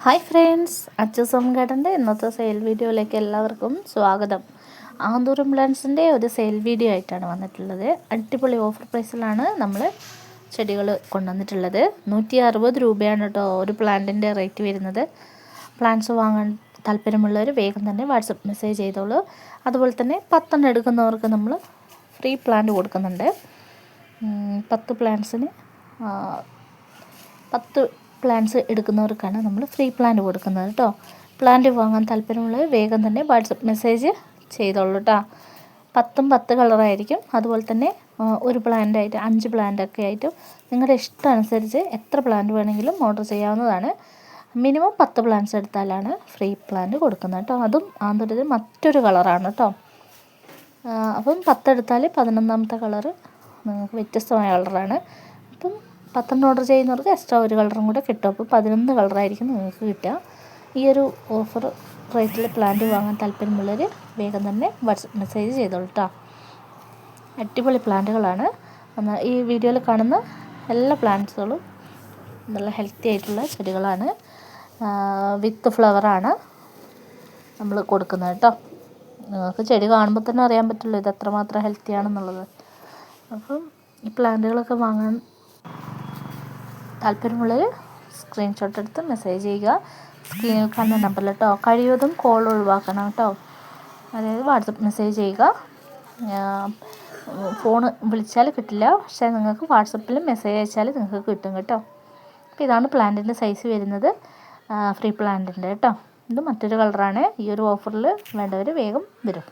Hi friends, Achus home ഗാർഡൻ്റെ ഇന്നത്തെ sale വീഡിയോയിലേക്ക് എല്ലാവർക്കും സ്വാഗതം. ആന്തൂരം പ്ലാന്റ്സിൻ്റെ ഒരു സെയിൽ വീഡിയോ ആയിട്ടാണ് വന്നിട്ടുള്ളത്. അടിപൊളി ഓഫർ പ്രൈസിലാണ് നമ്മൾ ചെടികൾ കൊണ്ടുവന്നിട്ടുള്ളത്. 160 രൂപയാണ് കേട്ടോ ഒരു പ്ലാന്റിൻ്റെ റേറ്റ് വരുന്നത്. പ്ലാന്റ്സ് വാങ്ങാൻ താല്പര്യമുള്ളവർ വേഗം തന്നെ വാട്സപ്പ് മെസ്സേജ് ചെയ്തോളൂ. അതുപോലെ തന്നെ 10 എടുക്കുന്നവർക്ക് നമ്മൾ ഫ്രീ പ്ലാന്റ് കൊടുക്കുന്നുണ്ട്. 10 പ്ലാന്റ്സിന് 10 പ്ലാന്റ്സ് എടുക്കുന്നവർക്കാണ് നമ്മൾ ഫ്രീ പ്ലാന്റ് കൊടുക്കുന്നത് കേട്ടോ. പ്ലാന്റ് വാങ്ങാൻ താല്പര്യമുള്ളവർ വേഗം തന്നെ വാട്സപ്പ് മെസ്സേജ് ചെയ്തോളൂ കേട്ടോ. 10 കളറായിരിക്കും. അതുപോലെ തന്നെ ഒരു പ്ലാന്റായിട്ട് 5 പ്ലാന്റൊക്കെ ആയിട്ടും നിങ്ങളുടെ ഇഷ്ടമനുസരിച്ച് എത്ര പ്ലാന്റ് വേണമെങ്കിലും ഓർഡർ ചെയ്യാവുന്നതാണ്. മിനിമം 10 പ്ലാന്റ്സ് എടുത്താലാണ് ഫ്രീ പ്ലാന്റ് കൊടുക്കുന്നത് കേട്ടോ. അതും ആന്തൂരത്തിൽ മറ്റൊരു കളറാണ് കേട്ടോ. അപ്പം 10 എടുത്താൽ 11ാമത്തെ കളറ് നിങ്ങൾക്ക് വ്യത്യസ്തമായ കളറാണ്. അപ്പം 10 ഓർഡർ ചെയ്യുന്നവർക്ക് എക്സ്ട്രാ ഒരു കളറും കൂടെ കിട്ടും. അപ്പോൾ 11 കളറായിരിക്കും നിങ്ങൾക്ക് കിട്ടുക. ഈ ഒരു ഓഫർ റേറ്റിൽ പ്ലാന്റ് വാങ്ങാൻ താല്പര്യമുള്ളവർ വേഗം തന്നെ വാട്സപ്പ് മെസ്സേജ് ചെയ്തോളൂ കേട്ടോ. അടിപൊളി പ്ലാന്റുകളാണ്. ഈ വീഡിയോയിൽ കാണുന്ന എല്ലാ പ്ലാന്റ്സുകളും നല്ല ഹെൽത്തി ആയിട്ടുള്ള ചെടികളാണ്. വിത്ത് ഫ്ലവറാണ് നമ്മൾ കൊടുക്കുന്നത് കേട്ടോ. നിങ്ങൾക്ക് ചെടി കാണുമ്പോൾ തന്നെ അറിയാൻ പറ്റുള്ളൂ ഇത് എത്രമാത്രം ഹെൽത്തി ആണെന്നുള്ളത്. അപ്പം ഈ പ്ലാന്റുകളൊക്കെ വാങ്ങാൻ താല്പര്യമുള്ളവർ സ്ക്രീൻഷോട്ട് എടുത്ത് മെസ്സേജ് ചെയ്യുക. സ്ക്രീനിൽ കാണുന്ന നമ്പറിൽ കേട്ടോ. കഴിയുന്നതും കോൾ ഒഴിവാക്കണം കേട്ടോ. അതായത് വാട്സപ്പ് മെസ്സേജ് ചെയ്യുക. ഫോൺ വിളിച്ചാൽ കിട്ടില്ല, പക്ഷേ നിങ്ങൾക്ക് വാട്സപ്പിൽ മെസ്സേജ് അയച്ചാൽ നിങ്ങൾക്ക് കിട്ടും കേട്ടോ. അപ്പോൾ ഇതാണ് പ്ലാന്റിൻ്റെ സൈസ് വരുന്നത്, ഫ്രീ പ്ലാന്റിൻ്റെ കേട്ടോ. ഇത് മറ്റൊരു കളറാണ്. ഈ ഒരു ഓഫറിൽ വേണ്ടവർ വേഗം വരും.